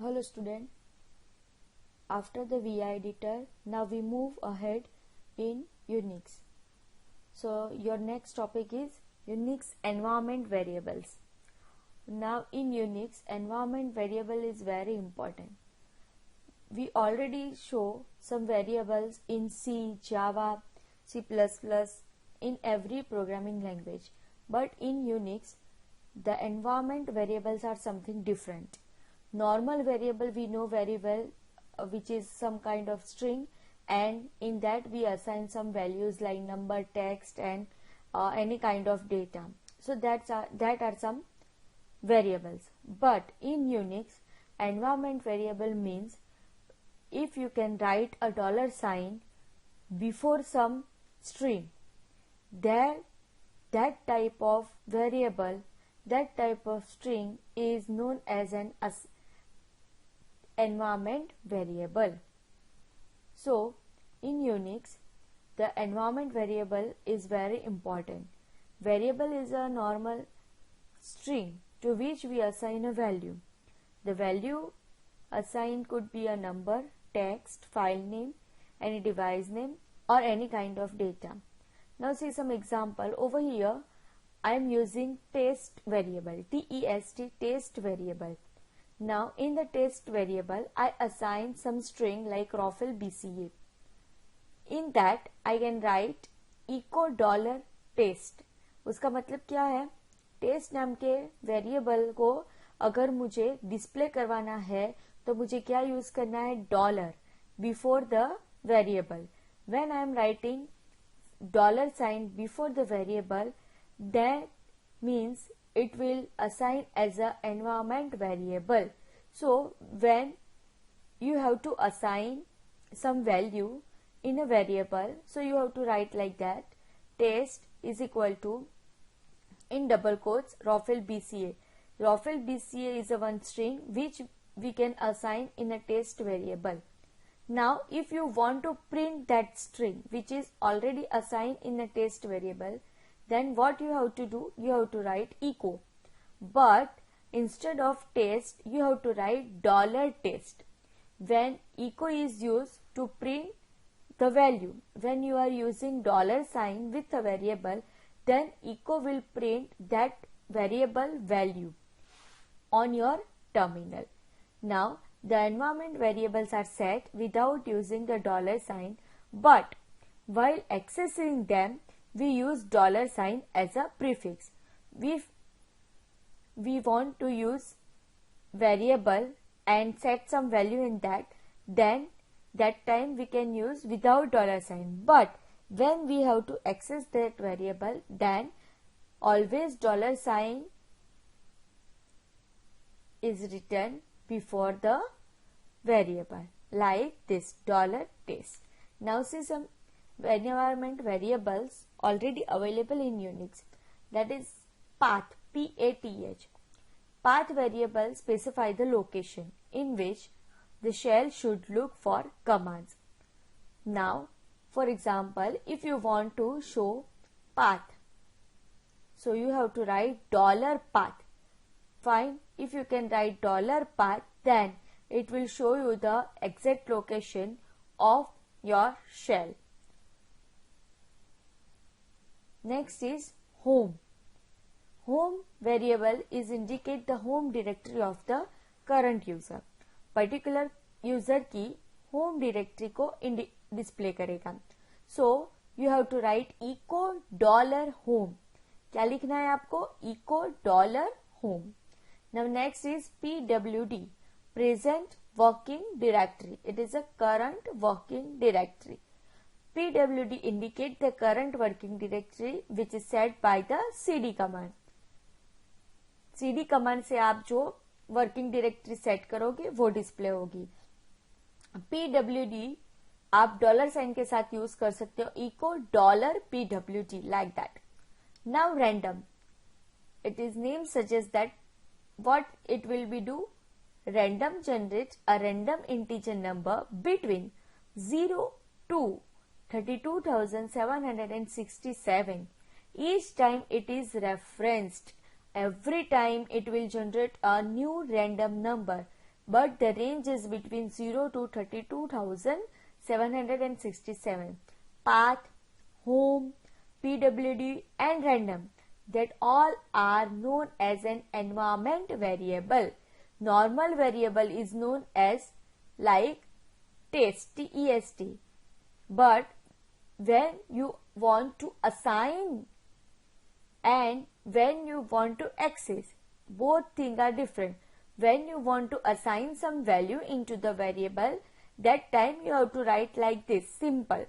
Hello student, after the VI editor, now we move ahead in Unix. So your next topic is Unix environment variables. Now in Unix, environment variable is very important. We already show some variables in C, Java, C++, in every programming language. But in Unix, the environment variables are something different. Normal variable we know very well, which is some kind of string, and in that we assign some values like number, text, and any kind of data. So that are some variables. But in Unix, environment variable means if you can write a $sign before some string, that type of variable, that type of string is known as an environment variable. So in Unix, the environment variable is very important. Variable is a normal string to which we assign a value. The value assigned could be a number, text, file name, any device name, or any kind of data. Now see some example. Over here I am using test variable, T-E-S-T, test variable. Now in the test variable I assign some string like Rafael BCA. In that I can write echo $test. उसका मतलब क्या है? Test नाम के variable को अगर मुझे display करवाना है तो मुझे क्या यूज करना है? Dollar before the variable. When I am writing $sign before the variable, that means it will assign as a environment variable. So when you have to assign some value in a variable, so you have to write like that: test is equal to, in double quotes, Rafael BCA. Rafael BCA is a one string which we can assign in a test variable. Now if you want to print that string which is already assigned in a test variable, then what you have to do? You have to write echo. But instead of test, you have to write $test. When echo is used to print the value, when you are using $sign with a variable, then echo will print that variable value on your terminal. Now the environment variables are set without using the $sign, but while accessing them we use $sign as a prefix. If we want to use variable and set some value in that, then that time we can use without $sign. But when we have to access that variable, then always $sign is written before the variable, like this $test. Now see some environment variables already available in Unix, that is path, P-A-T-H. Path variable specify the location in which the shell should look for commands. Now for example, if you want to show path, so you have to write $path. Fine, if you can write $path, then it will show you the exact location of your shell. Next is home. Home variable is indicate the home directory of the current user. Particular user की home directory को display करेगा. So you have to write echo $home. क्या लिखना है आपको? echo $home. Now next is PWD, present working directory. It is a current working directory. PWD indicate the current working directory which is set by the cd command. cd command से आप जो working directory set करोगे वो display होगी. PWD आप $sign के साथ use कर सकते हो, echo $PWD, like that. Now random, it is name suggests that what it will be do. Random generates a random integer number between 0 to 32,767. Each time it is referenced, every time it will generate a new random number but the range is between 0 to 32,767. Path, home, PWD and random, that all are known as an environment variable. Normal variable is known as like test, T-E-S-T. But when you want to assign and when you want to access, both things are different. When you want to assign some value into the variable, that time you have to write like this, simple.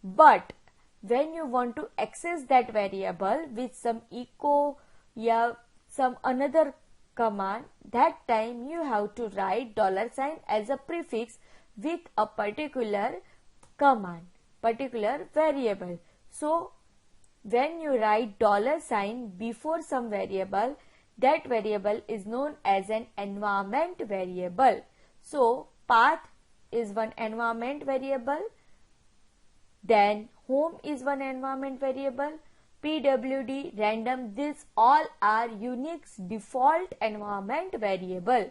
But when you want to access that variable with some echo or some another command, that time you have to write $sign as a prefix with a particular command, particular variable. So when you write $sign before some variable, that variable is known as an environment variable. So path is one environment variable, then home is one environment variable, PWD, random, these all are Unix default environment variable.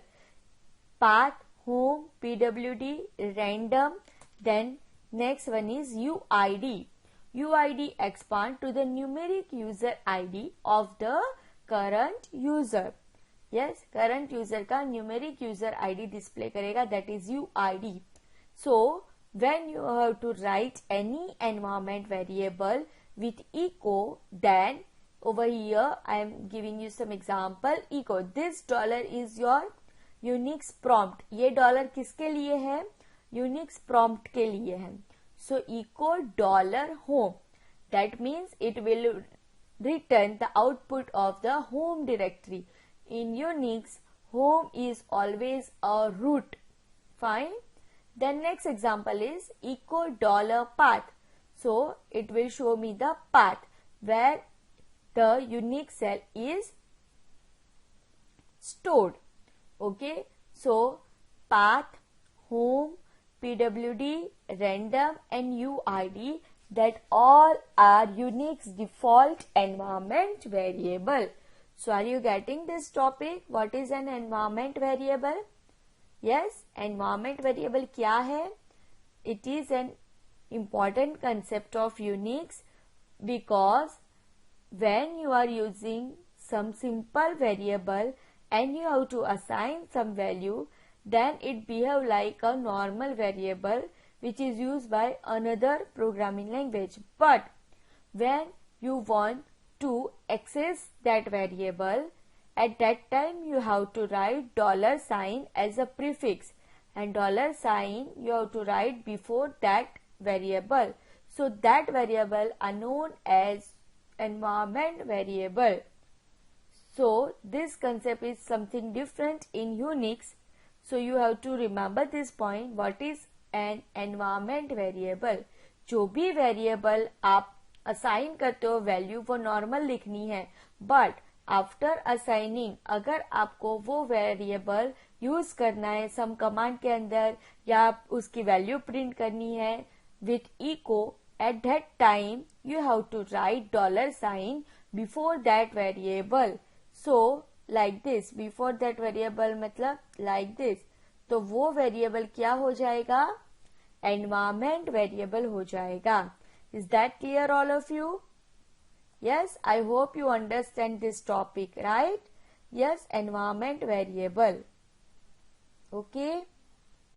Path, home, PWD, random, then next one is UID. UID expand to the numeric user ID of the current user. Yes, current user का numeric user ID display करेगा, that is UID. So when you have to write any environment variable with echo, then over here I am giving you some example. Echo, this dollar is your Unix prompt. ये dollar किसके लिए है? Unix prompt के लिए है. So echo $home. That means it will return the output of the home directory. In Unix, home is always a root. Fine. Then next example is echo $path. So it will show me the path where the Unix cell is stored. Okay. So path, home, PWD, random and UID, that all are Unix default environment variable. So are you getting this topic? What is an environment variable? Yes, environment variable क्या है? It is an important concept of Unix because when you are using some simple variable and you have to assign some value, then it behave like a normal variable which is used by another programming language. But when you want to access that variable, at that time you have to write $sign as a prefix, and $sign you have to write before that variable. So that variable are known as environment variable. So this concept is something different in Unix. So you have to remember this point. What is an environment variable? जो भी variable आप assign करते हो value वो normal लिखनी है, but after assigning अगर आपको वो variable use करना है some command के अंदर या उसकी value print करनी है with echo, at that time you have to write $sign before that variable. So like this, before that variable मतलब like this, तो वो variable क्या हो जाएगा? Environment variable हो जाएगा. Is that clear all of you? Yes, I hope you understand this topic, right? Yes, environment variable. Okay.